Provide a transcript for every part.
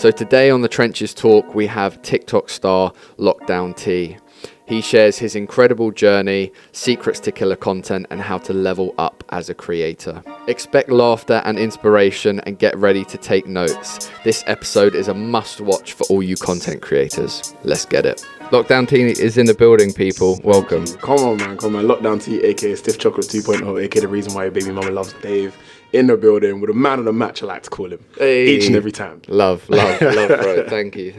So today on the Trenches Talk, we have TikTok star lockdownT. He shares his incredible journey, secrets to killer content, and how to level up as a creator. Expect laughter and inspiration, and get ready to take notes. This episode is a must-watch for all you content creators. Let's get it. lockdownT is in the building, people. Welcome. Come on, man. lockdownT, aka Stiff Chocolate 2.0, aka the reason why your baby mama loves Dave, in the building with a man of the match, I like to call him. Hey. Each and every time. Love, bro. Thank you.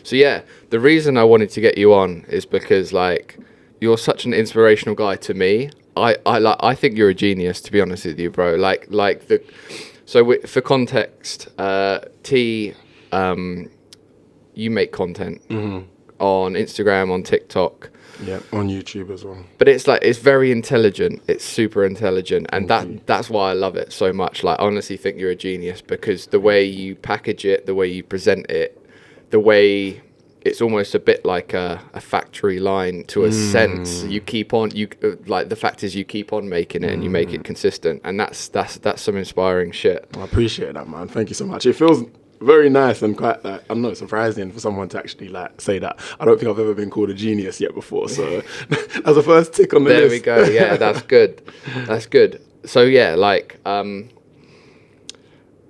So yeah, the reason I wanted to get you on is because like you're such an inspirational guy to me. I think you're a genius, to be honest with you, bro. For context, T, you make content on Instagram, on TikTok. Yeah, on YouTube as well. But it's very intelligent. It's super intelligent, and that's why I love it so much. Like, I honestly think you're a genius because the way you package it, the way you present it, the way it's almost a bit like a factory line to a sense. You keep on the fact is you keep on making it and you make it consistent, and that's some inspiring shit. I appreciate that, man. Thank you so much. It feels very nice and quite I'm not surprising for someone to actually say that. I don't think I've ever been called a genius yet before, so that's the first tick on the list. There we go. Yeah, that's good. So yeah,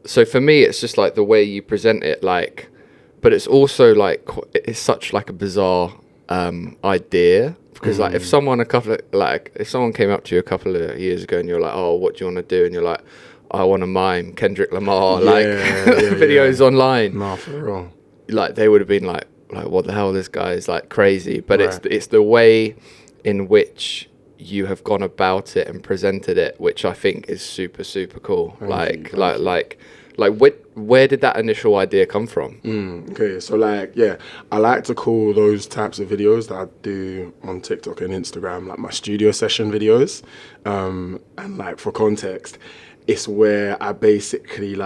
so for me it's just like the way you present it, but it's also it's such like a bizarre idea, because if someone came up to you a couple of years ago and you're like, oh, what do you want to do, and you're like, I want to mime Kendrick Lamar videos online. No, for real. They would have been like what the hell, this guy is crazy. But right. it's the way in which you have gone about it and presented it, which I think is super, super cool. Thank you. Where did that initial idea come from? Okay, so I like to call those types of videos that I do on TikTok and Instagram my studio session videos. And for context, it's where I basically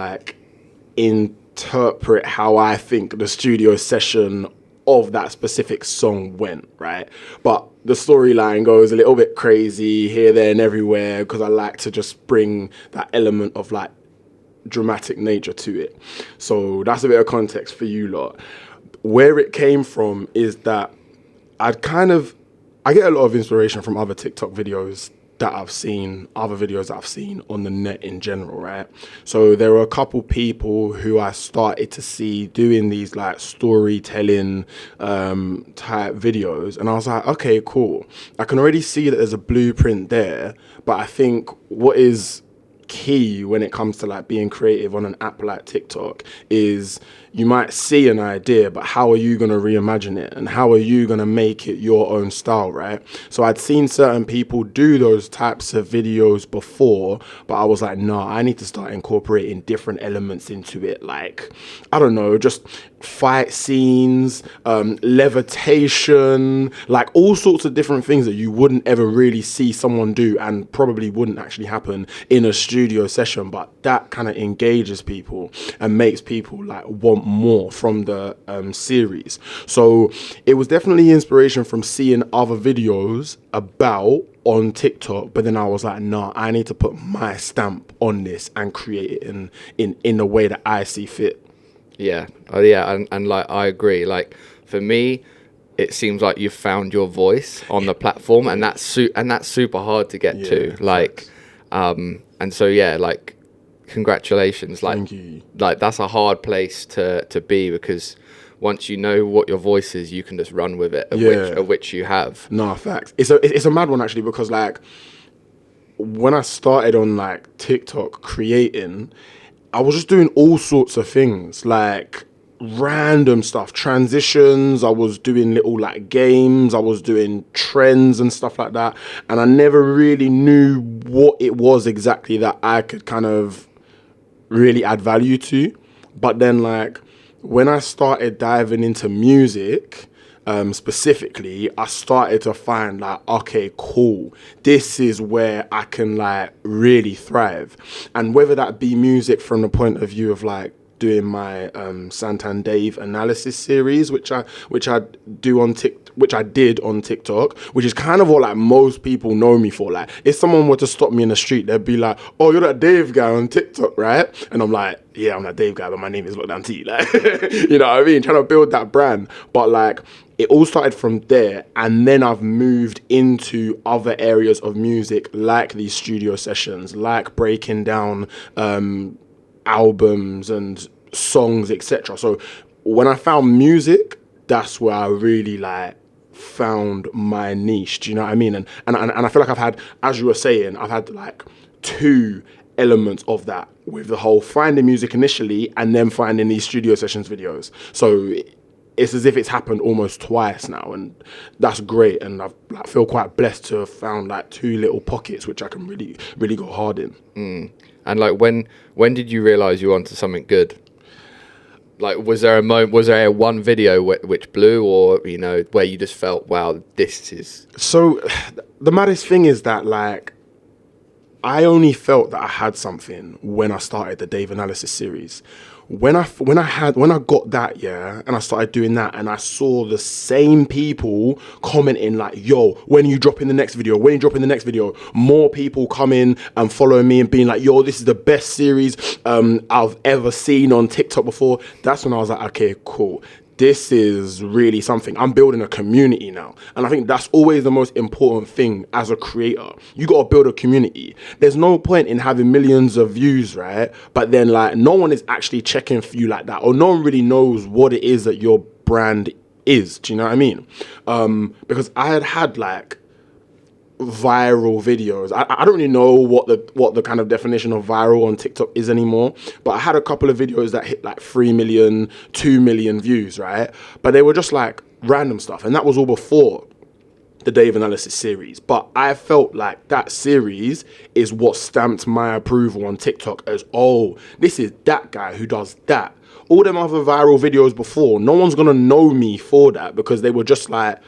interpret how I think the studio session of that specific song went, right? But the storyline goes a little bit crazy here, there, and everywhere, because I like to just bring that element of dramatic nature to it. So that's a bit of context for you lot. Where it came from is that I get a lot of inspiration from other TikTok videos that I've seen, other videos that I've seen on the net in general, right? So there were a couple people who I started to see doing these storytelling type videos, and I was like, okay, cool. I can already see that there's a blueprint there, but I think what is key when it comes to being creative on an app like TikTok is you might see an idea, but how are you going to reimagine it, and how are you going to make it your own style, right? So I'd seen certain people do those types of videos before, but I was like, nah, I need to start incorporating different elements into it, I don't know, just fight scenes, levitation, all sorts of different things that you wouldn't ever really see someone do, and probably wouldn't actually happen in a studio session, but that kind of engages people and makes people want more from the series. So it was definitely inspiration from seeing other videos about on TikTok, but then I was like, nah, I need to put my stamp on this and create it in the way that I see fit. Yeah. And I agree. For me, it seems like you've found your voice on the platform, and that's super hard to get to. And so congratulations. Thank you. That's a hard place to be, because once you know what your voice is, you can just run with it, of which you have. No, facts. It's a mad one actually, because when I started on TikTok creating, I was just doing all sorts of things, random stuff, transitions. I was doing little games. I was doing trends and stuff like that. And I never really knew what it was exactly that I could kind of really add value to. But then when I started diving into music, specifically, I started to find okay, cool, this is where I can really thrive. And whether that be music from the point of view of doing my Santan Dave analysis series, which I do on which I did on TikTok, which is kind of what like most people know me for. Like, if someone were to stop me in the street, they'd be like, "Oh, you're that Dave guy on TikTok, right?" And I'm like, "Yeah, I'm that Dave guy, but my name is lockdownT." Like, you know what I mean? Trying to build that brand, but like, it all started from there, and then I've moved into other areas of music, like these studio sessions, like breaking down albums and songs, etc. So when I found music, that's where I really like found my niche. Do you know what I mean? And I feel like I've had, as you were saying, I've had like two elements of that, with the whole finding music initially and then finding these studio sessions videos. So it's as if it's happened almost twice now, and that's great. And I like, feel quite blessed to have found like two little pockets which I can really go hard in. And like, when did you realize you wanted something good? Like, was there a moment, was there one video which blew, or, you know, where you just felt, wow, this is... So the maddest thing is that, like, I only felt that I had something when I started the Dave Analysis series. When I got that, yeah, and I started doing that, and I saw the same people commenting like, "Yo, when you drop in the next video? When you drop in the next video?" More people coming and following me and being like, "Yo, this is the best series I've ever seen on TikTok before." That's when I was like, "Okay, cool. This is really something. I'm building a community now." And I think that's always the most important thing as a creator. You got to build a community. There's no point in having millions of views, right? But then like no one is actually checking for you like that, or no one really knows what it is that your brand is. Do you know what I mean? Because I had like viral videos. I don't really know what the kind of definition of viral on TikTok is anymore, but I had a couple of videos that hit like 3 million, 2 million views, right? But they were just like random stuff, and that was all before the Dave Analysis series. But I felt like that series is what stamped my approval on TikTok as, oh, this is that guy who does that. All them other viral videos before, no one's gonna know me for that, because they were just like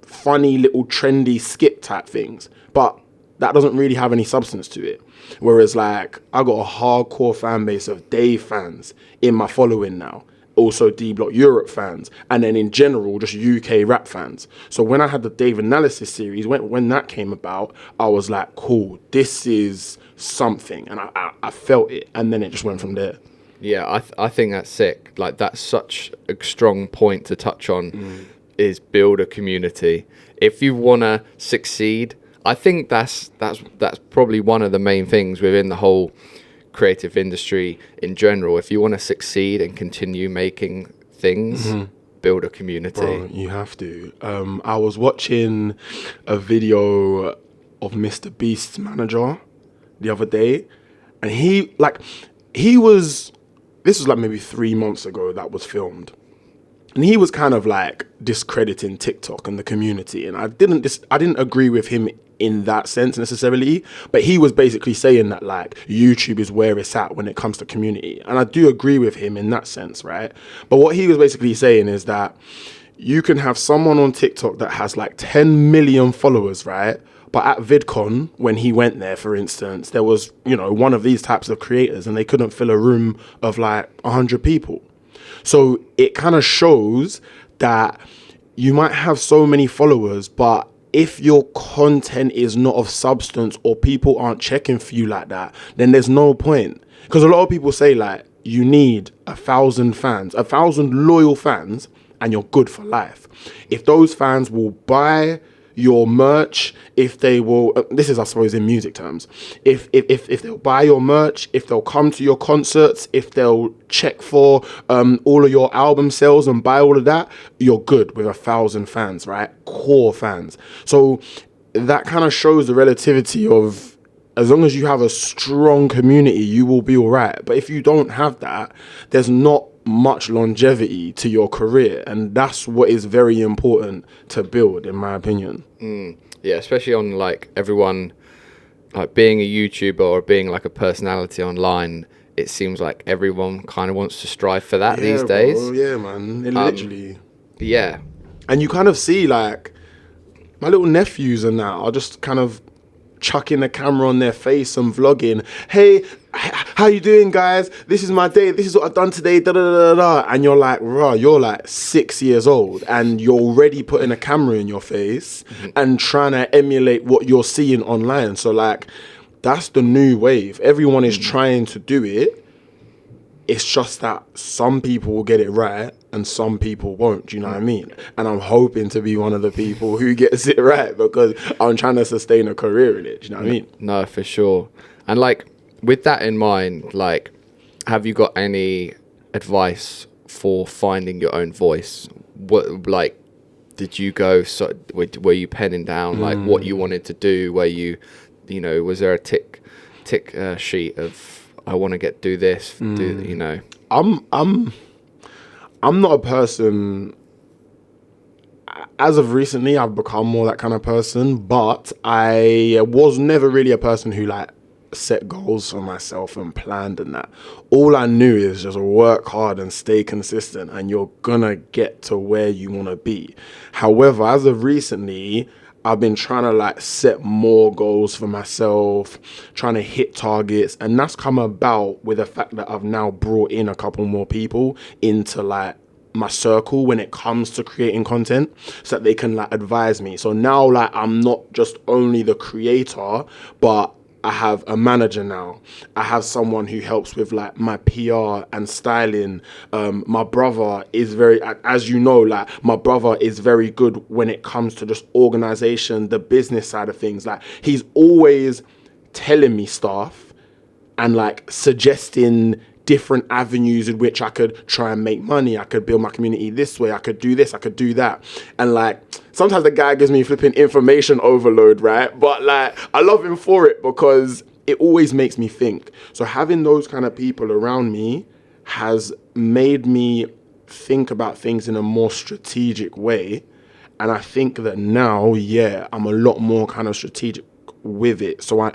funny little trendy skit type things, but that doesn't really have any substance to it. Whereas like I got a hardcore fan base of Dave fans in my following now, also D Block Europe fans, and then in general just UK rap fans. So when I had the Dave Analysis series, when that came about, I was like, cool, this is something, and I felt it, and then it just went from there. Yeah, I think that's sick. Like, that's such a strong point to touch on. Is build a community. If you want to succeed, I think that's probably one of the main things within the whole creative industry in general. If you want to succeed and continue making things, build a community. Bro, you have to. I was watching a video of Mr. Beast's manager the other day, and this was like maybe 3 months ago that was filmed. And he was kind of like discrediting TikTok and the community, and I didn't agree with him in that sense necessarily, but he was basically saying that like YouTube is where it's at when it comes to community, and I do agree with him in that sense, right? But what he was basically saying is that you can have someone on TikTok that has like 10 million followers, right? But at VidCon, when he went there, for instance, there was, you know, one of these types of creators, and they couldn't fill a room of like 100 people. So it kind of shows that you might have so many followers, but if your content is not of substance, or people aren't checking for you like that, then there's no point. Because a lot of people say like, you need 1,000 fans, 1,000 loyal fans, and you're good for life. If those fans will buy your merch, if they will, this is I suppose in music terms, if they'll buy your merch, if they'll come to your concerts, if they'll check for all of your album sales and buy all of that, you're good with 1,000 fans, right? Core fans. So that kind of shows the relativity of, as long as you have a strong community, you will be all right. But if you don't have that, there's not much longevity to your career, and that's what is very important to build, in my opinion. Yeah, especially on like everyone, like being a YouTuber or being like a personality online, it seems like everyone kind of wants to strive for that these days. Bro, yeah, man, literally. Yeah, and you kind of see like my little nephews and that are just kind of chucking the camera on their face and vlogging. Hey, how you doing, guys? This is my day. This is what I've done today. Da da da da. And you're like, rah, you're like 6 years old, and you're already putting a camera in your face and trying to emulate what you're seeing online. So like, that's the new wave. Everyone is trying to do it. It's just that some people will get it right and some people won't. Do you know what I mean? And I'm hoping to be one of the people who gets it right, because I'm trying to sustain a career in it. Do you know what I mean? No, for sure. And like, with that in mind, like, have you got any advice for finding your own voice? What, like, did you go, were you penning down like what you wanted to do? Were you know, was there a tick sheet of, I want to do this, do, you know? I'm not a person. As of recently, I've become more that kind of person, but I was never really a person who like set goals for myself and planned and that. All I knew is just work hard and stay consistent, and you're gonna get to where you want to be. However, as of recently, I've been trying to like set more goals for myself, trying to hit targets, and that's come about with the fact that I've now brought in a couple more people into like my circle when it comes to creating content, so that they can like advise me. So now like I'm not just only the creator, but I have a manager now. I have someone who helps with like my PR and styling. My brother is very, as you know, like my brother is very good when it comes to just organization, the business side of things. Like he's always telling me stuff and like suggesting different avenues in which I could try and make money. I could build my community this way. I could do this. I could do that. And like, sometimes the guy gives me flipping information overload, right? But like, I love him for it because it always makes me think. So having those kind of people around me has made me think about things in a more strategic way. And I think that now, yeah, I'm a lot more kind of strategic with it. So I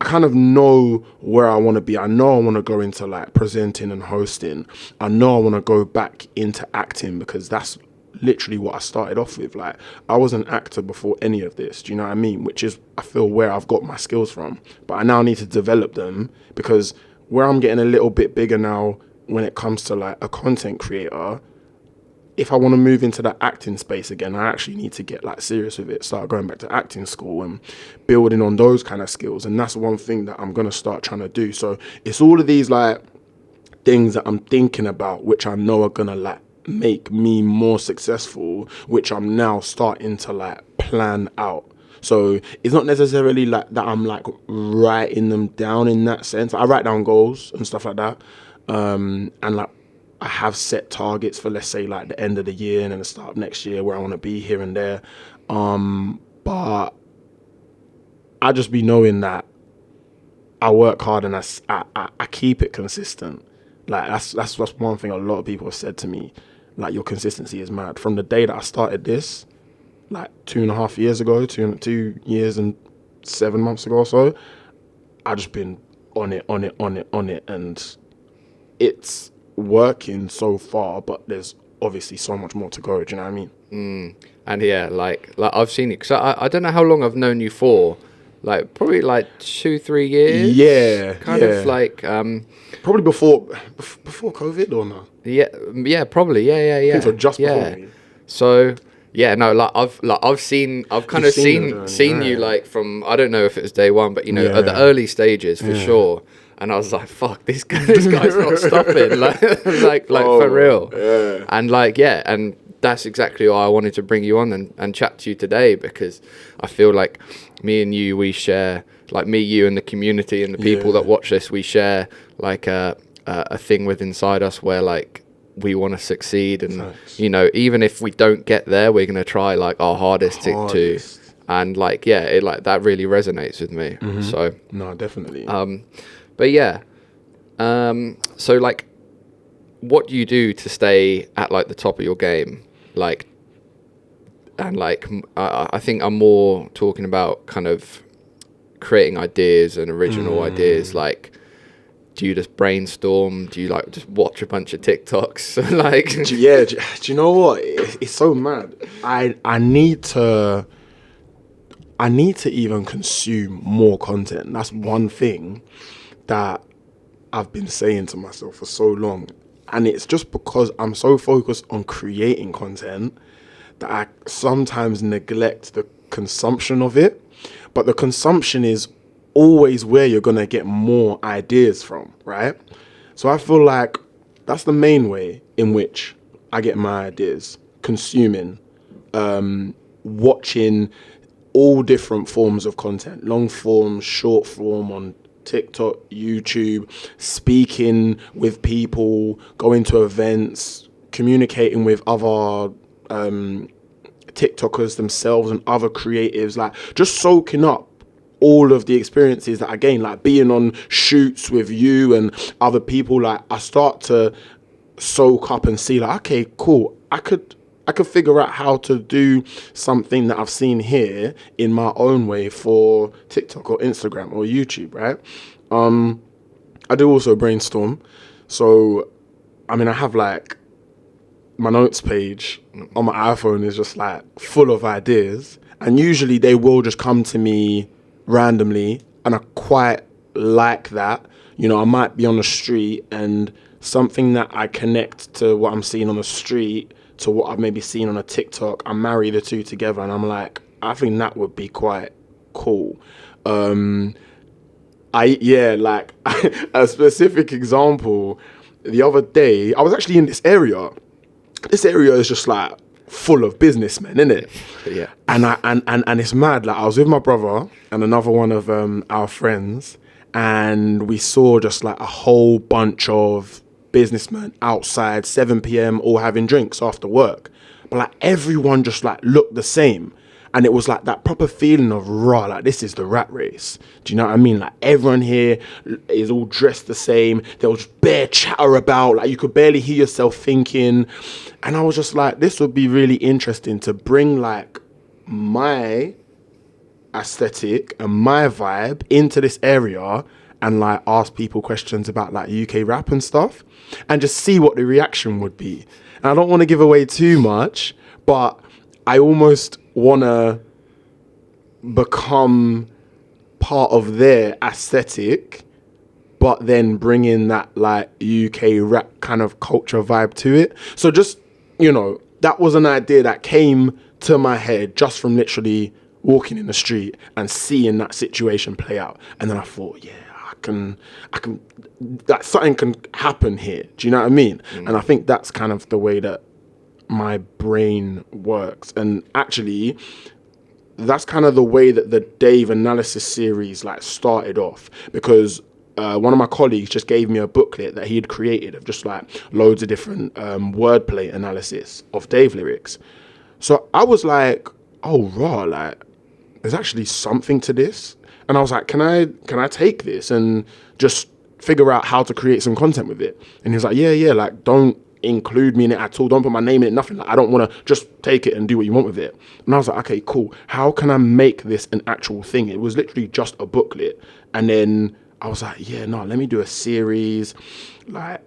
kind of know where I want to be. I know I want to go into like presenting and hosting. I know I want to go back into acting, because that's literally what I started off with. Like, I was an actor before any of this. Do you know what I mean? Which is, I feel, where I've got my skills from. But I now need to develop them, because where I'm getting a little bit bigger now when it comes to like a content creator, if I want to move into that acting space again, I actually need to get like serious with it, start going back to acting school and building on those kind of skills. And that's one thing that I'm going to start trying to do. So it's all of these like things that I'm thinking about, which I know are going to like make me more successful, which I'm now starting to like plan out. So it's not necessarily like that I'm like writing them down in that sense. I write down goals and stuff like that. And like, I have set targets for, let's say, like the end of the year and then the start of next year, where I want to be here and there. But I just be knowing that I work hard and I keep it consistent. Like that's one thing a lot of people have said to me. Like, your consistency is mad. From the day that I started this, like 2.5 years ago, 2 years and 7 months ago or so, I just been on it, and it's working so far, but there's obviously so much more to go. Do you know what I mean? And yeah, like I've seen it, because I don't know how long I've known you for, like probably like 2-3 years. Yeah, kind of like probably before COVID or no? Yeah, probably. Yeah. I think so, just before me. So yeah, no, I've seen you like from, I don't know if it was day one, but you know, at the early stages for sure. And I was like, fuck, this guy's not stopping, like for real. Yeah. And like, yeah, and that's exactly why I wanted to bring you on and chat to you today, because I feel like me and you, we share, like me, you and the community and the people that watch this, we share like a thing with inside us where like we want to succeed. And, you know, even if we don't get there, we're going to try like our hardest. to. And like, yeah, it like that really resonates with me. So no, definitely. But yeah, so like, what do you do to stay at like the top of your game? Like, and like, I think I'm more talking about kind of creating ideas and original ideas. Like, do you just brainstorm? Do you like just watch a bunch of TikToks? Like, do you know what? It's so mad. I need to. I need to even consume more content. That's one thing that I've been saying to myself for so long. And it's just because I'm so focused on creating content that I sometimes neglect the consumption of it. But the consumption is always where you're going to get more ideas from, right? So I feel like that's the main way in which I get my ideas. Consuming, watching all different forms of content, long form, short form on TikTok, YouTube, speaking with people, going to events, communicating with other TikTokers themselves and other creatives, like just soaking up all of the experiences that I gain, like being on shoots with you and other people. Like I start to soak up and see like, okay, cool, I could figure out how to do something that I've seen here in my own way for TikTok or Instagram or YouTube, right? I do also brainstorm. So, I mean, I have like my notes page on my iPhone is just like full of ideas. And usually they will just come to me randomly. And I quite like that. You know, I might be on the street and something that I connect to what I'm seeing on the street to what I've maybe seen on a TikTok, I marry the two together and I'm like, I think that would be quite cool. Like a specific example, the other day, I was actually in this area. This area is just like full of businessmen, isn't it? Yeah. And it's mad. Like I was with my brother and another one of our friends, and we saw just like a whole bunch of businessmen outside 7 p.m. all having drinks after work. But like everyone just like looked the same. And it was like that proper feeling of raw, like this is the rat race. Do you know what I mean? Like everyone here is all dressed the same. There was bare chatter about, like you could barely hear yourself thinking. And I was just like, this would be really interesting to bring like my aesthetic and my vibe into this area and like ask people questions about like UK rap and stuff and just see what the reaction would be. And I don't want to give away too much, but I almost want to become part of their aesthetic, but then bring in that like UK rap kind of culture vibe to it. So just, you know, that was an idea that came to my head just from literally walking in the street and seeing that situation play out. And then I thought, yeah, I can, that something can happen here. Do you know what I mean? And I think that's kind of the way that my brain works. And actually, that's kind of the way that the Dave analysis series like started off, because one of my colleagues just gave me a booklet that he had created of just like loads of different wordplay analysis of Dave lyrics. So I was like, oh raw, like there's actually something to this. And I was like, can I take this and just figure out how to create some content with it? And he was like, yeah, like don't include me in it at all, don't put my name in it, nothing. Like I don't want to, just take it and do what you want with it. And I was like, okay, cool, how can I make this an actual thing? It was literally just a booklet. And then I was like, yeah, no, let me do a series. Like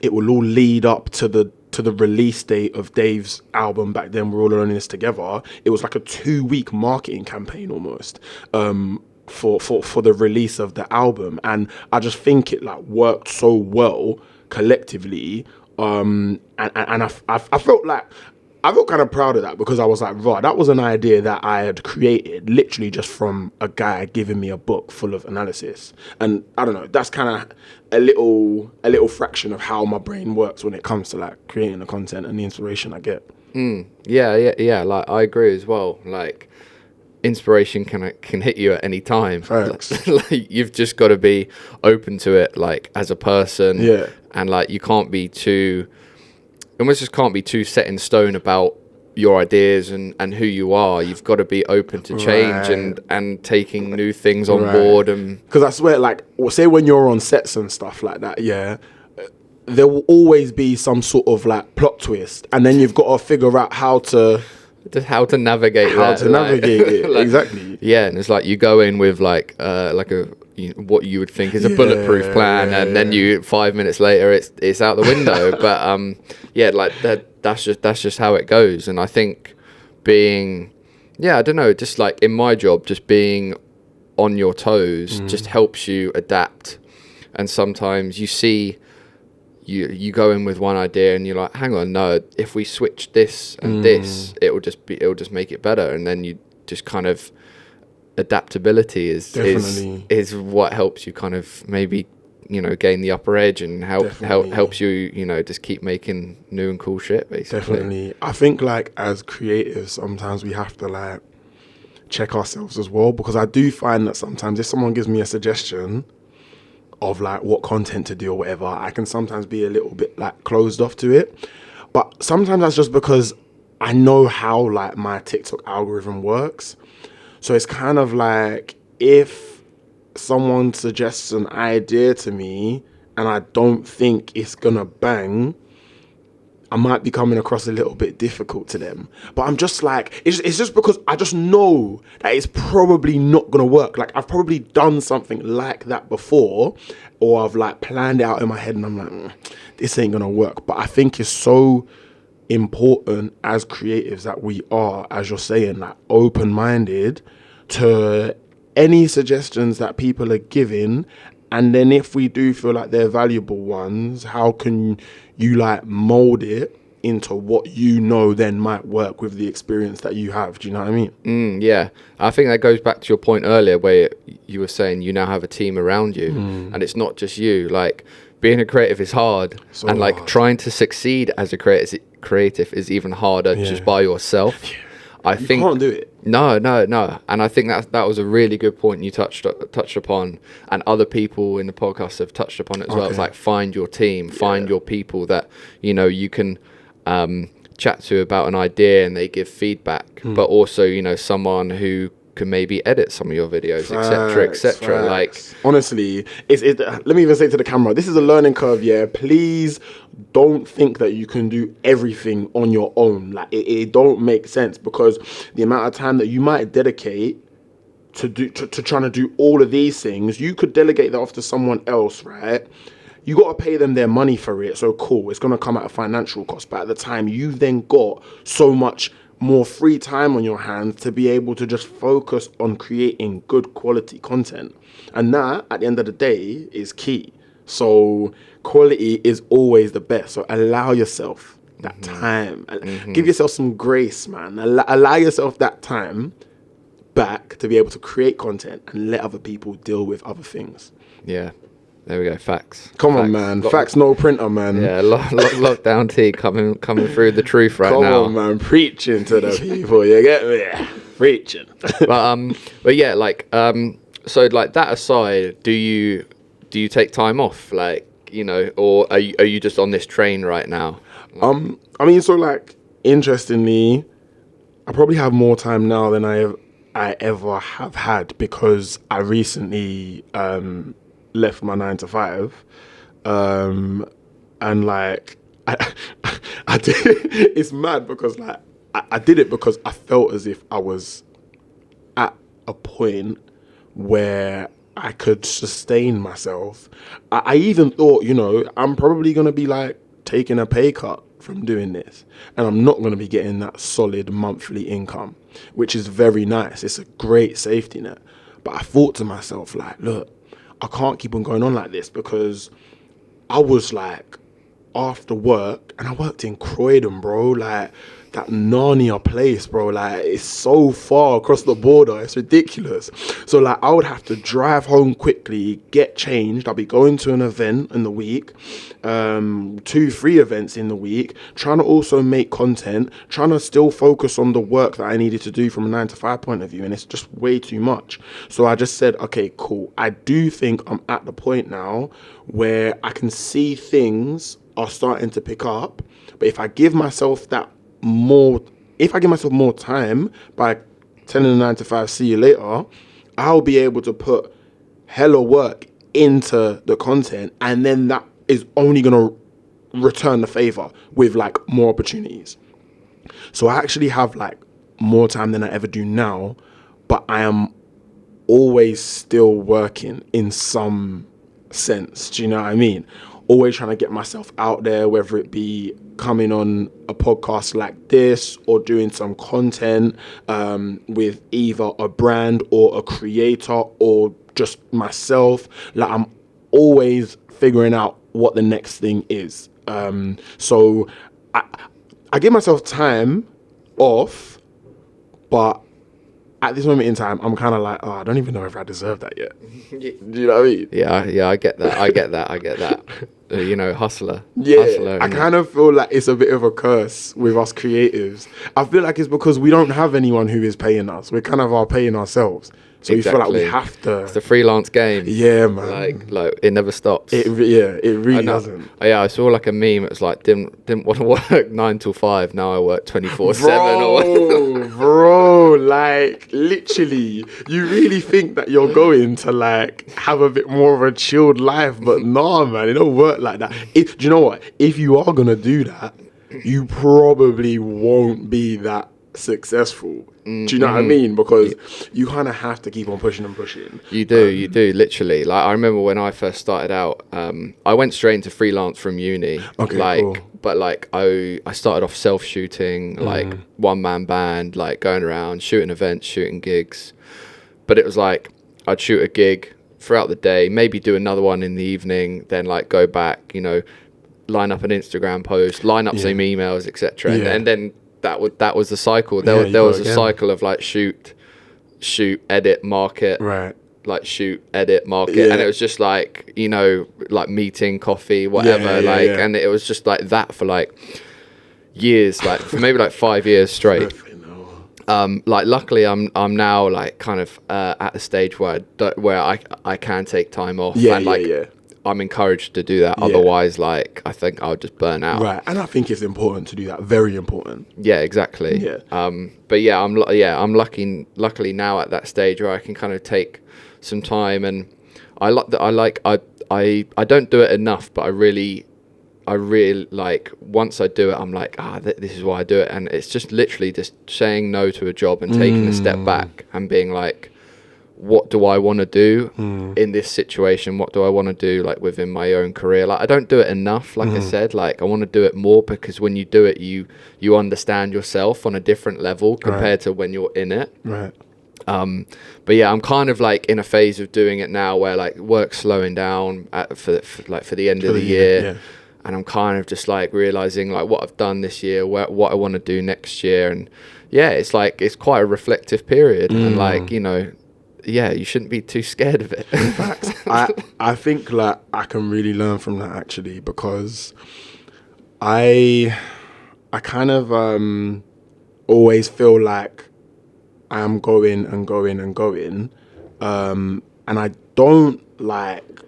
it will all lead up to the release date of Dave's album. Back then, we're all learning this together. It was like a 2-week marketing campaign almost for the release of the album. And I just think it like worked so well collectively. And I felt kind of proud of that, because I was like, right, that was an idea that I had created literally just from a guy giving me a book full of analysis. And I don't know, that's kind of a little fraction of how my brain works when it comes to like creating the content and the inspiration I get. Yeah. Like I agree as well. Like inspiration can hit you at any time. Facts. Like you've just got to be open to it, like as a person. Yeah. And like you can't be too set in stone about your ideas and who you are. You've got to be open to change and taking new things on board. And because I swear, like, say when you're on sets and stuff like that, yeah, there will always be some sort of like plot twist, and then you've got to figure out how to navigate it. Like, exactly. Yeah, and it's like you go in with like what you would think is a bulletproof plan, and then 5 minutes later it's out the window. But like that's just how it goes. And I think being Yeah, I don't know. Just like in my job, just being on your toes just helps you adapt. And sometimes you see, you go in with one idea and you're like, hang on, no, if we switch this and this, it'll just make it better. And then you just kind of, adaptability is what helps you kind of maybe, gain the upper edge and helps you, just keep making new and cool shit, basically. Definitely. I think like as creatives, sometimes we have to like check ourselves as well, because I do find that sometimes if someone gives me a suggestion of like what content to do or whatever, I can sometimes be a little bit like closed off to it. But sometimes that's just because I know how like my TikTok algorithm works. So it's kind of like if someone suggests an idea to me and I don't think it's gonna bang, I might be coming across a little bit difficult to them. But I'm just like, it's just because I just know that it's probably not gonna work. Like I've probably done something like that before, or I've like planned it out in my head and I'm like, this ain't gonna work. But I think it's so important as creatives that we are, as you're saying, like open-minded to any suggestions that people are giving. And then if we do feel like they're valuable ones, how can you like mold it into what then might work with the experience that you have? Do you know what I mean? Yeah. I think that goes back to your point earlier where you were saying you now have a team around you and it's not just you. Like being a creative is hard, and like hard. Trying to succeed as a creative is even harder just by yourself. I think you can't do it. No. And I think that was a really good point you touched upon, and other people in the podcast have touched upon it as well. It's like find your team, find your people that, you can chat to about an idea and they give feedback, but also, someone who can maybe edit some of your videos, etc. Like honestly, let me even say to the camera, this is a learning curve. Yeah, please don't think that you can do everything on your own. Like it don't make sense, because the amount of time that you might dedicate to trying to do all of these things, you could delegate that off to someone else, right? You got to pay them their money for it. So cool, it's going to come at a financial cost, but at the time you've then got so much more free time on your hands to be able to just focus on creating good quality content. And that, at the end of the day, is key. So quality is always the best. So allow yourself that time. Give yourself some grace, man. Allow yourself that time back to be able to create content and let other people deal with other things. Yeah. There we go. Facts. Come on, man. Facts, no printer, man. Yeah, lockdownT coming through the truth right now. Come on, man. Preaching to the people. You get me? Preaching. But yeah, like so like that aside, do you take time off, like, or are you just on this train right now? I mean, so like interestingly, I probably have more time now than I ever have had, because I recently left my 9 to 5, and like I did. It's mad because like I did it because I felt as if I was at a point where I could sustain myself. I even thought, I'm probably gonna be like taking a pay cut from doing this, and I'm not gonna be getting that solid monthly income, which is very nice. It's a great safety net. But I thought to myself, like, look, I can't keep on going on like this, because I was like, after work, and I worked in Croydon, bro, like that Narnia place, bro, like it's so far across the border, it's ridiculous. So like I would have to drive home quickly, get changed, I'll be going to an event in the week, 2-3 events in the week, trying to also make content, trying to still focus on the work that I needed to do from a 9 to 5 point of view, and it's just way too much. So I just said, okay, cool, I do think I'm at the point now where I can see things are starting to pick up, but if I give myself more time by telling the 9 to 5, see you later, I'll be able to put hella work into the content, and then that is only going to return the favor with like more opportunities. So I actually have like more time than I ever do now, but I am always still working in some sense. Do you know what I mean? always trying to get myself out there, whether it be coming on a podcast like this or doing some content with either a brand or a creator or just myself. Like, I'm always figuring out what the next thing is. So I give myself time off, but at this moment in time, I'm kind of like, oh, I don't even know if I deserve that yet. Do you know what I mean? Yeah, I get that. I get that. Hustler. Yeah, Hustler, I kind of feel like it's a bit of a curse with us creatives. I feel like it's because we don't have anyone who is paying us. We kind of are paying ourselves. So we feel like we have to. It's the freelance game. Yeah, man. Like it never stops. It really doesn't. Yeah, I saw like a meme. It was like didn't want to work 9 till 5. Now I work 24/7. Bro, like literally, you really think that you're going to like have a bit more of a chilled life, but nah, man, it don't work like that. Do you know what? If you are gonna do that, you probably won't be that successful. Do you know what I mean? Because you kind of have to keep on pushing and pushing. You do, literally. Like, I remember when I first started out, I went straight into freelance from uni. Okay, cool. But like I started off self-shooting, like one-man band, like going around shooting events, shooting gigs. But it was like I'd shoot a gig throughout the day, maybe do another one in the evening, then like go back, line up an Instagram post, line up some emails, etc. And then that was the cycle. There was a cycle of like shoot, edit, market, right? Like shoot, edit, market, and it was just like like meeting, coffee, whatever, and it was just like that for like years, like for maybe like 5 years straight. Like luckily I'm now like kind of at a stage where I can take time off, I'm encouraged to do that. Otherwise, like I think I would just burn out. Right, and I think it's important to do that. Very important. Yeah, exactly. Yeah. But I'm luckily now at that stage where I can kind of take some time, and I don't do it enough, but I really like once I do it, I'm like, this is why I do it, and it's just literally just saying no to a job and taking a step back and being like, what do I want to do in this situation? What do I want to do like within my own career? Like I don't do it enough, like I said, like I want to do it more, because when you do it, you understand yourself on a different level compared to when you're in it. Right. But yeah, I'm kind of like in a phase of doing it now where like work's slowing down for the end of the year. And I'm kind of just like realizing like what I've done this year, what I want to do next year. And yeah, it's like, it's quite a reflective period. And like, you shouldn't be too scared of it. In fact, I think like I can really learn from that actually, because I kind of always feel like I am going and going and going, and I don't like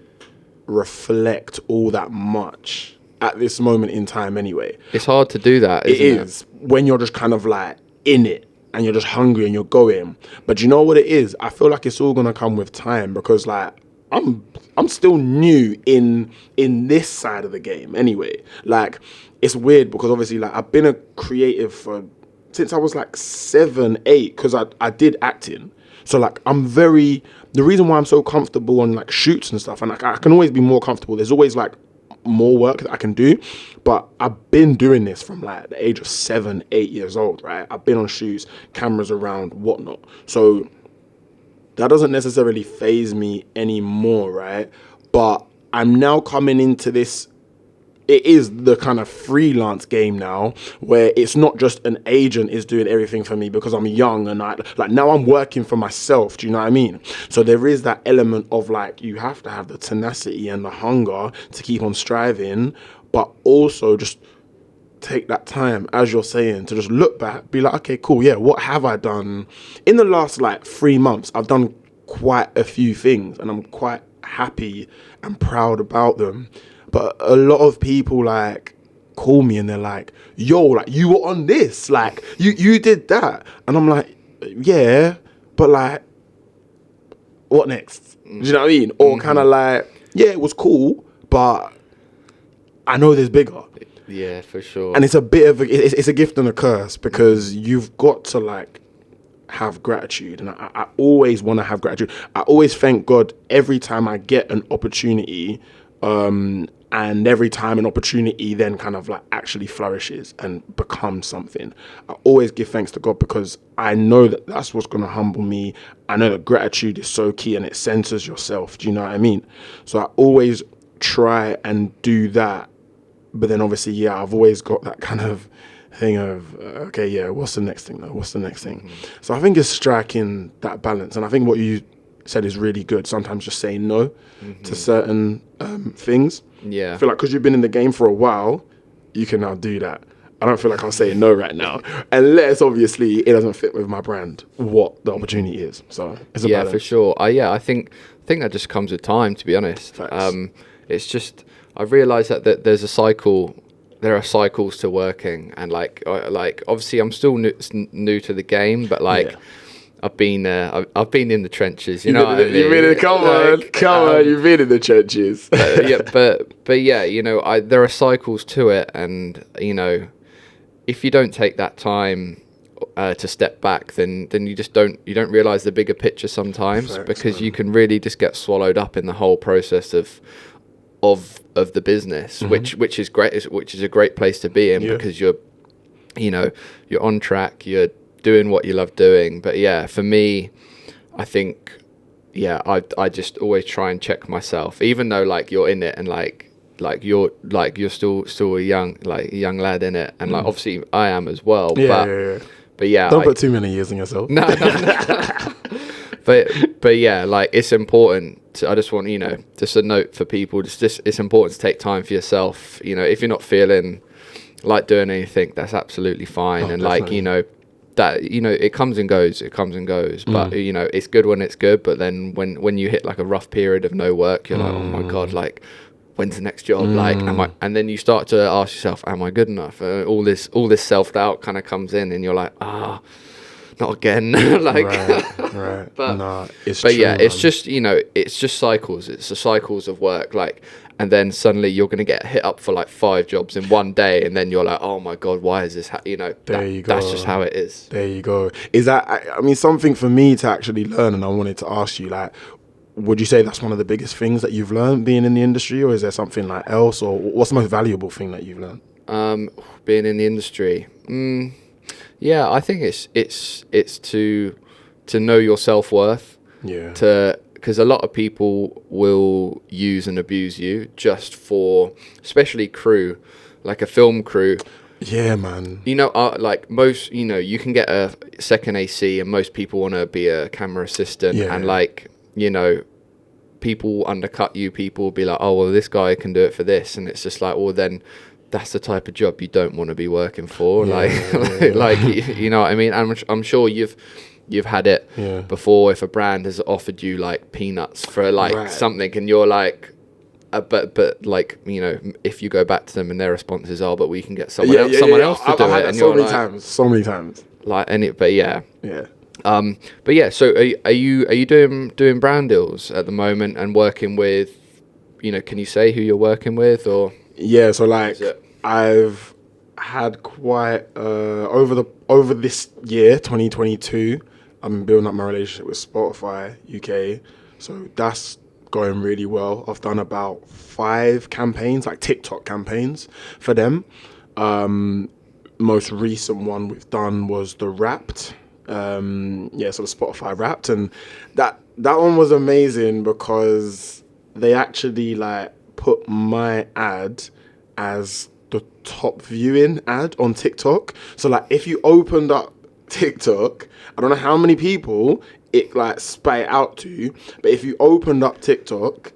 reflect all that much at this moment in time anyway. It's hard to do that, isn't it? When you're just kind of like in it and you're just hungry and you're going. But you know what it is? I feel like it's all gonna come with time, because like I'm still new in this side of the game anyway. Like it's weird because obviously like I've been a creative since I was like 7, 8, because I did acting. So like the reason why I'm so comfortable on like shoots and stuff, and like, I can always be more comfortable. There's always like more work that I can do, but I've been doing this from like the age of 7, 8 years old, right? I've been on shoots, cameras around, whatnot. So that doesn't necessarily faze me anymore, right? But I'm now coming into this. It is the kind of freelance game now, where it's not just an agent is doing everything for me because I'm young, and now I'm working for myself. Do you know what I mean? So there is that element of like, you have to have the tenacity and the hunger to keep on striving, but also just take that time, as you're saying, to just look back, be like, okay, cool, yeah, what have I done in the last like 3 months? I've done quite a few things, and I'm quite happy and proud about them. But a lot of people like call me and they're like, yo, like you were on this, like you did that. And I'm like, yeah, but like, what next? Do you know what I mean? Or kind of like, yeah, it was cool, but I know there's bigger. Yeah, for sure. And it's a bit of it's a gift and a curse, because you've got to like have gratitude. And I always want to have gratitude. I always thank God every time I get an opportunity, And every time an opportunity then kind of like actually flourishes and becomes something, I always give thanks to God, because I know that that's what's going to humble me. I know that gratitude is so key, and it centers yourself. Do you know what I mean? So I always try and do that. But then obviously, yeah, I've always got that kind of thing of, okay, yeah, what's the next thing though? What's the next thing? So I think it's striking that balance. And I think what you said is really good. Sometimes just saying no to certain things. Yeah. I feel like because you've been in the game for a while, you can now do that. I don't feel like I'm saying no right now, unless obviously it doesn't fit with my brand, what the opportunity is. So it's a balance. For sure. I think that just comes with time, to be honest. Facts. It's just, I've realised that there's a cycle. There are cycles to working, and like obviously I'm still new to the game, but like. Yeah. I've been in the trenches, you know what I mean? You've been in, come on, you've been in the trenches. but yeah, you know, there are cycles to it, and you know, if you don't take that time to step back, then you just don't realize the bigger picture sometimes. Facts, because you can really just get swallowed up in the whole process of the business, which is great, which is a great place to be in, because you're on track, you're doing what you love doing. But yeah, for me, I think, yeah, I just always try and check myself, even though like you're in it, and like you're still a young lad in it, and like obviously I am as well. But yeah, don't put too many years on yourself. No. But yeah, like it's important. I just want, you know, just a note for people. Just it's important to take time for yourself. You know, if you're not feeling like doing anything, that's absolutely fine. And definitely. Like, you know, that, you know, it comes and goes, but you know, it's good when it's good, but then when you hit like a rough period of no work, you're like, oh my god, like when's the next job? Like, and then you start to ask yourself, am I good enough? All this self-doubt kind of comes in, and you're like, not again. Like, right. But no, it's but true, yeah, it's man. just, you know, it's just cycles. It's the cycles of work, like. And then suddenly you're going to get hit up for like 5 jobs in one day, and then you're like, oh my god, why is this? You know, you go. That's just how it is. There you go. Is that? I mean, something for me to actually learn, and I wanted to ask you, like, would you say that's one of the biggest things that you've learned being in the industry, or is there something like else, or what's the most valuable thing that you've learned? Being in the industry, yeah, I think it's to know your self-worth. Yeah. Because a lot of people will use and abuse you just for, especially crew, like a film crew. Yeah, man. You know, like most, you know, you can get a second AC, and most people want to be a camera assistant. Yeah. And like, you know, people undercut you. People will be like, oh, well, this guy can do it for this. And it's just like, well, then that's the type of job you don't want to be working for. Yeah, like you know what I mean? I'm sure you've had it before. If a brand has offered you like peanuts for like something, and you're like, but like, you know, if you go back to them and their responses are, but we can get someone else to do it, and so many times. Like, but yeah. But yeah. So are you doing brand deals at the moment and working with, you know, can you say who you're working with, or? Yeah. So like, I've had quite over this year, 2022. I've been building up my relationship with Spotify UK, so that's going really well. I've done about 5 campaigns, like TikTok campaigns for them. Most recent one we've done was the Wrapped, so the Spotify Wrapped, and that one was amazing because they actually like put my ad as the top viewing ad on TikTok. So like, if you opened up TikTok, I don't know how many people it like spat it out to, but if you opened up TikTok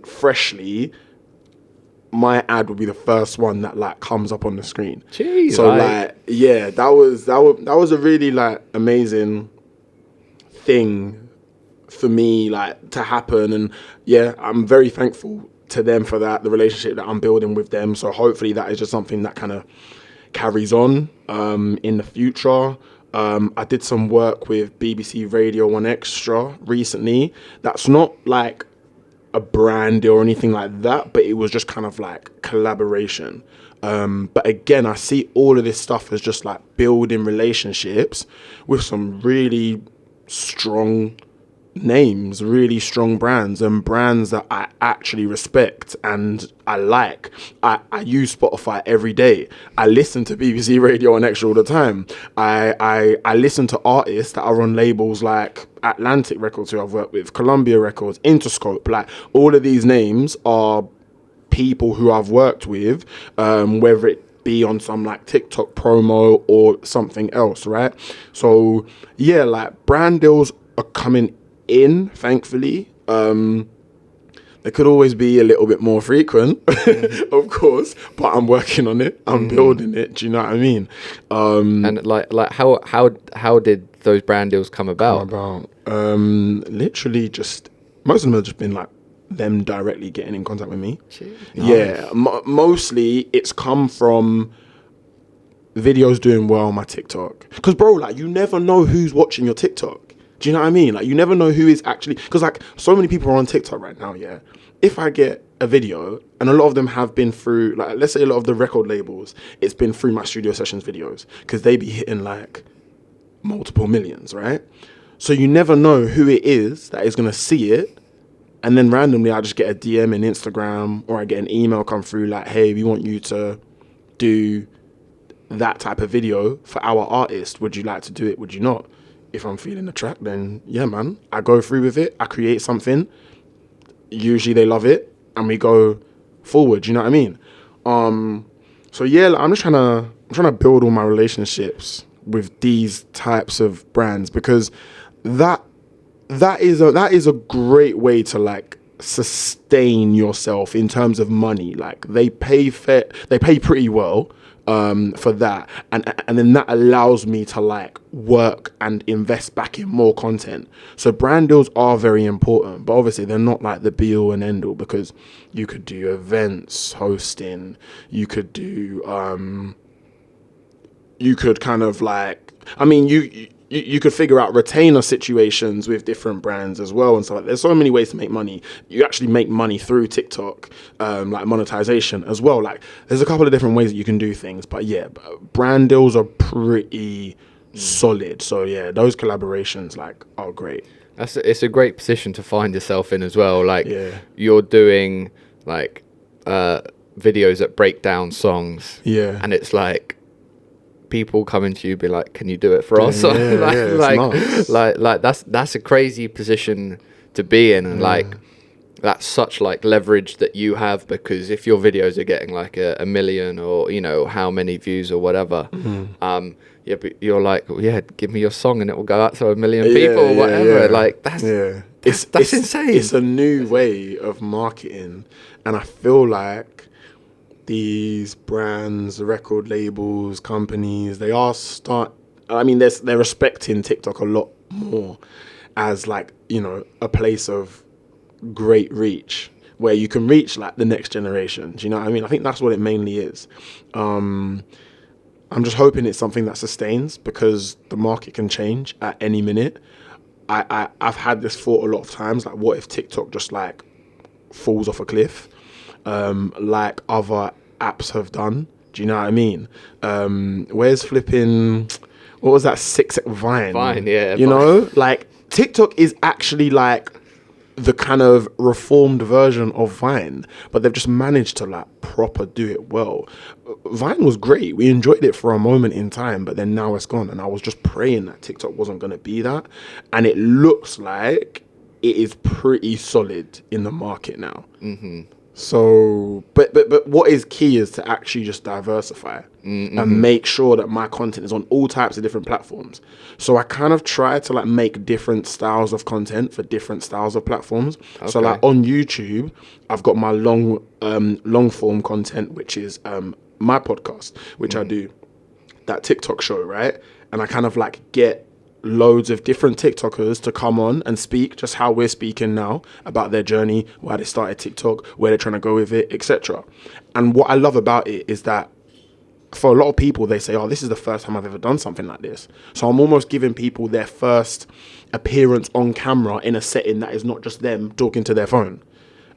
freshly, my ad would be the first one that like comes up on the screen. Jeez, so like, yeah, that was a really like amazing thing for me, like, to happen. And yeah, I'm very thankful to them for that, the relationship that I'm building with them. So hopefully that is just something that kind of carries on in the future. I did some work with BBC Radio 1 Extra recently. That's not like a brand deal or anything like that, but it was just kind of like collaboration. But again, I see all of this stuff as just like building relationships with some really strong names, really strong brands, and brands that I actually respect and I like. I use Spotify every day. I listen to BBC Radio and Extra all the time. I listen to artists that are on labels like Atlantic Records, who I've worked with, Columbia Records, Interscope. Like, all of these names are people who I've worked with, whether it be on some like TikTok promo or something else, right? So yeah, like, brand deals are coming in, thankfully. They could always be a little bit more frequent, of course, but I'm working on it. I'm building it. Do you know what I mean? And like how did those brand deals come about? Literally just, most of them have just been like them directly getting in contact with me. Jeez. Yeah, mostly it's come from videos doing well on my TikTok. Because, bro, like, you never know who's watching your TikTok. Do you know what I mean? Like, you never know who is actually... Because, like, so many people are on TikTok right now, yeah? If I get a video, and a lot of them have been through... Like, let's say a lot of the record labels, it's been through my studio sessions videos. Because they be hitting, like, multiple millions, right? So you never know who it is that is going to see it. And then randomly, I just get a DM in Instagram, or I get an email come through like, hey, we want you to do that type of video for our artist. Would you like to do it? Would you not? If I'm feeling the track, then yeah, man, I go through with it. I create something. Usually they love it, and we go forward. You know what I mean? So yeah, like, I'm trying to build all my relationships with these types of brands, because that is a great way to like sustain yourself in terms of money. Like, they pay pretty well for that, and then that allows me to like work and invest back in more content. So brand deals are very important, but obviously they're not like the be all and end all, because you could do events hosting, you could do you could kind of like, I mean, you could figure out retainer situations with different brands as well and stuff. There's so many ways to make money. You actually make money through TikTok, like monetization as well. Like, there's a couple of different ways that you can do things. But yeah, brand deals are pretty solid. So yeah, those collaborations like are great. It's a great position to find yourself in as well. Like, Yeah. you're doing like videos that break down songs. Yeah. And it's like, people coming to you be like, can you do it for us? Like that's a crazy position to be in, and like that's such like leverage that you have, because if your videos are getting like a million, or you know how many views or whatever, yeah, but you're like, yeah, give me your song and it will go out to 1 million people or whatever. Like, that's insane. It's a new way of marketing, and I feel like these brands, record labels, companies, they're respecting TikTok a lot more as like, you know, a place of great reach where you can reach like the next generation. Do you know what I mean? I think that's what it mainly is. I'm just hoping it's something that sustains, because the market can change at any minute. I've had this thought a lot of times, like, what if TikTok just like falls off a cliff? Like other apps have done. Do you know what I mean? Where's flipping, what was that, Vine? Vine, yeah. You know, like, TikTok is actually like the kind of reformed version of Vine, but they've just managed to like proper do it well. Vine was great. We enjoyed it for a moment in time, but then now it's gone. And I was just praying that TikTok wasn't going to be that. And it looks like it is pretty solid in the market now. So, but what is key is to actually just diversify and make sure that my content is on all types of different platforms. So I kind of try to like make different styles of content for different styles of platforms. Okay. So like on YouTube, I've got my long form content, which is my podcast, which I do, that TikTok show, right? And I kind of like get loads of different TikTokers to come on and speak just how we're speaking now about their journey, why they started TikTok, where they're trying to go with it, etc. And what I love about it is that for a lot of people, they say, oh, this is the first time I've ever done something like this. So I'm almost giving people their first appearance on camera in a setting that is not just them talking to their phone.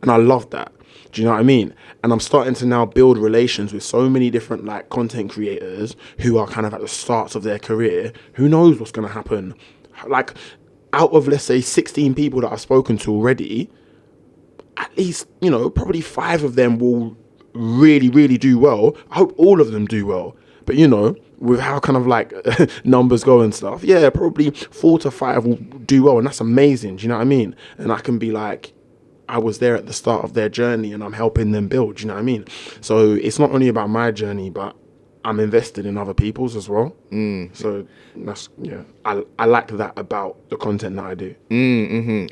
And I love that. Do you know what I mean? And I'm starting to now build relations with so many different like content creators who are kind of at the starts of their career. Who knows what's going to happen? Like, out of, let's say, 16 people that I've spoken to already, at least, you know, probably 5 of them will really, really do well. I hope all of them do well. But, you know, with how kind of like numbers go and stuff, yeah, probably 4 to 5 will do well. And that's amazing. Do you know what I mean? And I can be like, I was there at the start of their journey and I'm helping them build. Do you know what I mean? So it's not only about my journey, but I'm invested in other people's as well. So that's, yeah, I like that about the content that I do.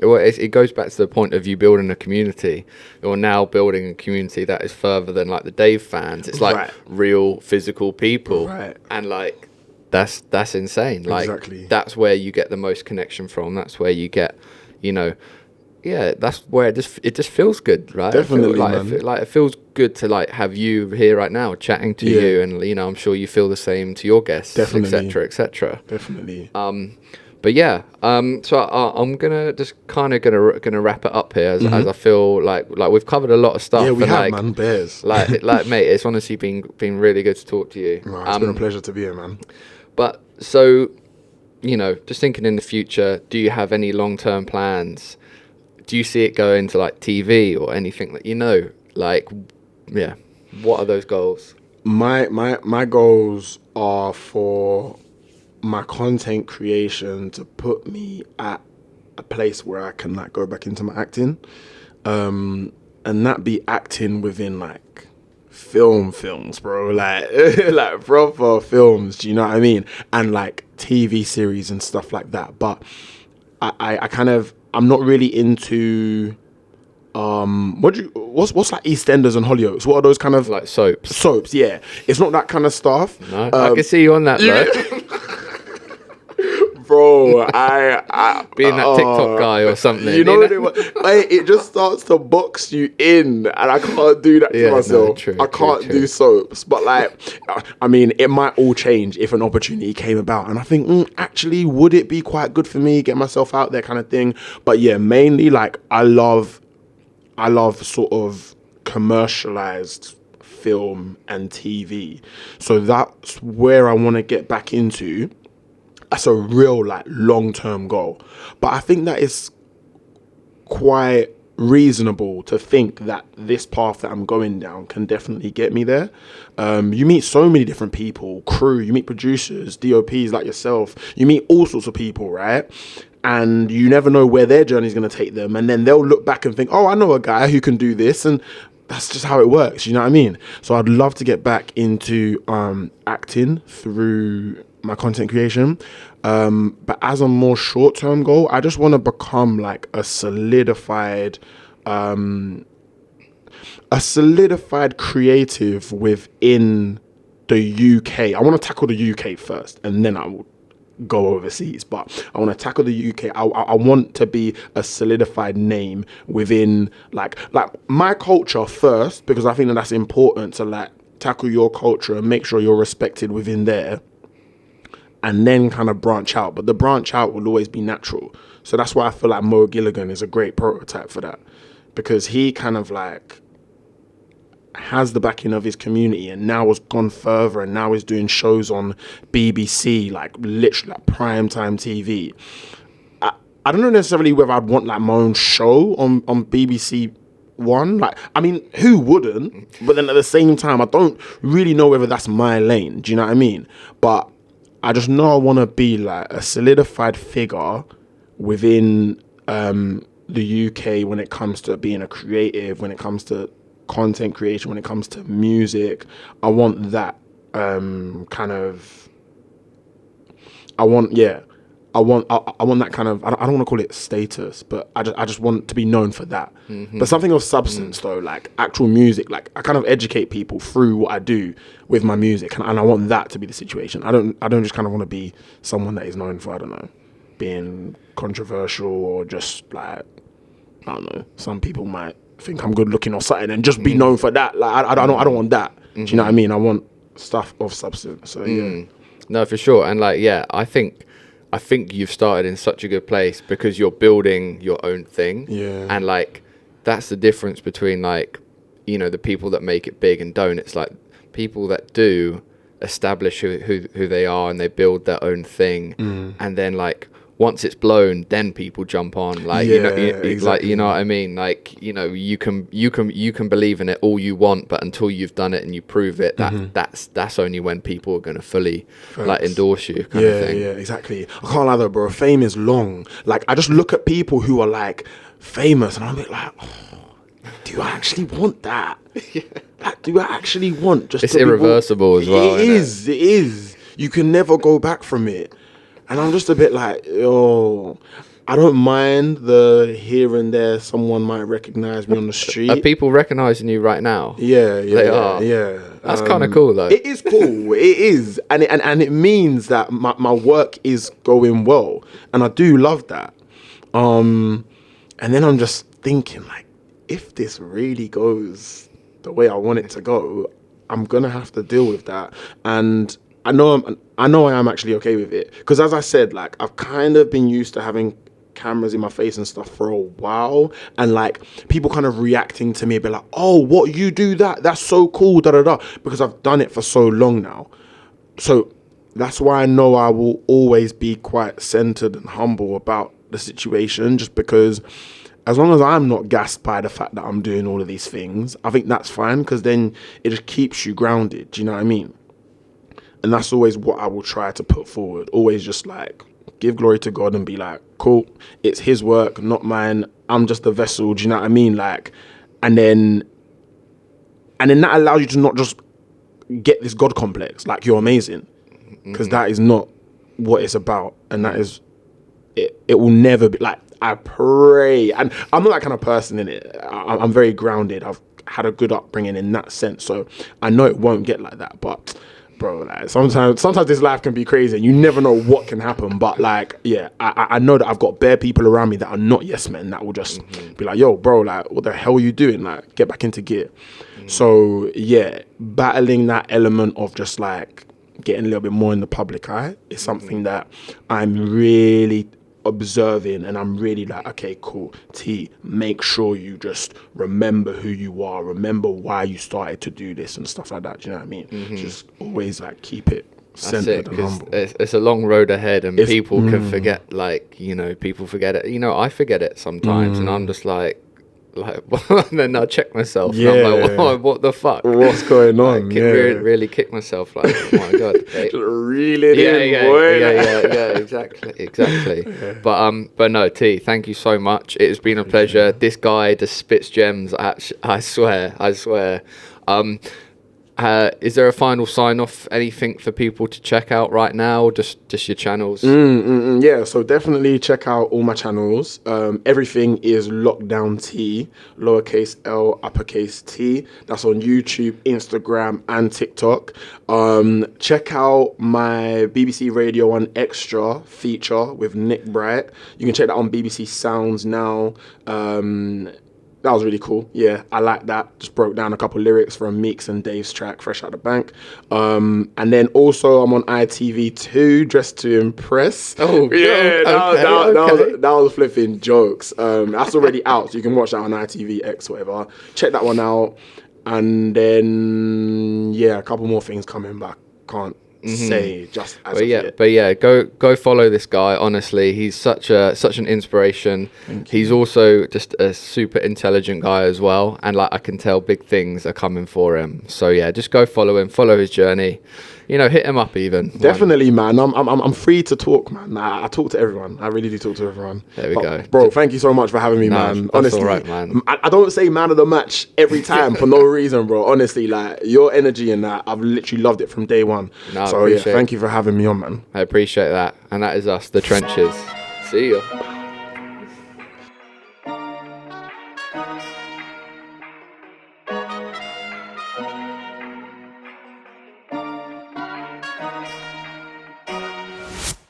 Well, it goes back to the point of you building a community. You're now building a community that is further than like the Dave fans. It's like real physical people. And like, that's insane. Like, Exactly. that's where you get the most connection from. That's where you get, you know, yeah, that's where it just feels good, right? Definitely, it feels good to like have you here right now chatting to you, and you know, I'm sure you feel the same to your guests, etc., etc. Definitely. But yeah, so I'm gonna just kind of gonna wrap it up here as I feel like we've covered a lot of stuff. Yeah, we and have, like, man. Bears. like mate, it's honestly been really good to talk to you. Right, it's been a pleasure to be here, man. But so, you know, just thinking in the future, do you have any long-term plans? Do you see it going to like TV or anything that, you know, like, yeah, what are those goals? My goals are for my content creation to put me at a place where I can like go back into my acting, and that be acting within like films, bro, like like proper films. Do you know what I mean? And like TV series and stuff like that. But I kind of, I'm not really into what's like EastEnders and Hollyoaks? What are those kind of Like soaps? Soaps, yeah. It's not that kind of stuff. No, I can see you on that, though. Bro, I Being that TikTok guy or something. You know what it just starts to box you in, and I can't do that to myself. True, I can't true. do soaps, but like, I mean, it might all change if an opportunity came about, and I think actually, would it be quite good for me, get myself out there, kind of thing. But yeah, mainly like I love sort of commercialized film and TV, so that's where I want to get back into. That's a real like long-term goal, but I think that is quite reasonable to think that this path that I'm going down can definitely get me there. You meet so many different people, crew, you meet producers, DOPs like yourself, you meet all sorts of people, right? And you never know where their journey is going to take them, and then they'll look back and think, oh, I know a guy who can do this, and that's just how it works, you know what I mean? So I'd love to get back into acting through my content creation, but as a more short-term goal, I just want to become like a solidified creative within the UK. I want to tackle the UK first, and then I will go overseas, but I want to tackle the UK. I want to be a solidified name within like my culture first, because I think that's important to like tackle your culture and make sure you're respected within there, and then kind of branch out. But the branch out will always be natural. So that's why I feel like Mo Gilligan is a great prototype for that, because he kind of like has the backing of his community and now has gone further and now is doing shows on BBC, like literally like prime time TV. I don't know necessarily whether I'd want like my own show on BBC One. Like, I mean, who wouldn't? But then at the same time, I don't really know whether that's my lane. Do you know what I mean? But I just know I want to be like a solidified figure within the UK when it comes to being a creative, when it comes to content creation, when it comes to music. I want that kind of. I want that kind of. I don't want to call it status, but I just want to be known for that. But something of substance though, like actual music. Like I kind of educate people through what I do with my music, and I want that to be the situation. I don't just kind of want to be someone that is known for, I don't know, being controversial or just like, I don't know. Some people might think I'm good looking or something and just be known for that. Like I don't want that. Do you know what I mean? I want stuff of substance. So yeah. No, for sure. And like, yeah, I think you've started in such a good place because you're building your own thing. Yeah. And like, that's the difference between like, you know, the people that make it big and don't. It's like people that do establish who they are and they build their own thing. And then like once it's blown, then people jump on. Like, exactly. like, you know what I mean? Like, you can believe in it all you want, but until you've done it and you prove it, that's only when people are going to fully like endorse you kind of thing. Yeah, exactly. I can't lie though, bro. Fame is long. Like, I just look at people who are like famous and I'm a bit like, oh, do I actually want that? Like, do I actually want just it's irreversible as well. It is. You can never go back from it. And I'm just a bit like, yo, I don't mind the here and there someone might recognize me on the street. Are people recognizing you right now? Yeah, They are. Yeah. That's kind of cool though. It is cool. It is. And it means that my work is going well. And I do love that. And then I'm just thinking, like, if this really goes the way I want it to go, I'm going to have to deal with that. And I know I am actually okay with it. Because as I said, like, I've kind of been used to having cameras in my face and stuff for a while. And, like, people kind of reacting to me, be like, oh, what, you do that? That's so cool, da-da-da. Because I've done it for so long now. So that's why I know I will always be quite centered and humble about the situation. Just because as long as I'm not gassed by the fact that I'm doing all of these things, I think that's fine. Because then it just keeps you grounded. Do you know what I mean? And that's always what I will try to put forward. Always just like give glory to God and be like, cool, it's his work, not mine. I'm just the vessel. Do you know what I mean? Like, and then that allows you to not just get this God complex, like you're amazing, because that is not what it's about. And that is, it will never be like, I pray. And I'm not that kind of person in it. I'm very grounded. I've had a good upbringing in that sense. So I know it won't get like that, but bro, like sometimes this life can be crazy and you never know what can happen. But like, yeah, I know that I've got bare people around me that are not yes men that will just be like, yo, bro, like, what the hell are you doing? Like, get back into gear. So yeah, battling that element of just like getting a little bit more in the public eye is something that I'm really observing, and I'm really like, okay, cool, T, make sure you just remember who you are, remember why you started to do this and stuff like that. Do you know what I mean? Just always like keep it centered and humble. It's a long road ahead, and people can forget, like, people forget it. I forget it sometimes, and I'm just like, and then I check myself. Yeah. And I'm like, what the fuck? What's going on? Like, really kick myself. Like, oh my god. Okay. Just reel it in, boy. Yeah, exactly. But no, T, thank you so much. It has been a pleasure. This guy just spits gems. I swear. Is there a final sign-off, anything for people to check out right now, just your channels? Yeah, so definitely check out all my channels. Everything is lockdownT, lowercase L, uppercase T. That's on YouTube, Instagram, and TikTok. Check out my BBC Radio 1 Extra feature with Nick Bright. You can check that on BBC Sounds now. That was really cool. Yeah, I like that. Just broke down a couple lyrics from Meeks and Dave's track, Fresh Out the Bank. And then also I'm on ITV2, Dressed to Impress. Oh, yeah, that was flipping jokes. That's already out, so you can watch that on ITVX, whatever. Check that one out. And then, yeah, a couple more things coming back. Can't say just as of yet. But yeah, go follow this guy. Honestly, he's such an inspiration. He's also just a super intelligent guy as well, and like I can tell big things are coming for him. So yeah, just go follow him, follow his journey. Hit him up even. Definitely, man. I'm free to talk, man. I talk to everyone. I really do talk to everyone. There we go. Bro, thank you so much for having me, man. Honestly, all right, man. I don't say man of the match every time for no reason, bro. Honestly, like, your energy and that, I've literally loved it from day one. So yeah, thank you for having me on, man. I appreciate that. And that is us, The Trenches. See you.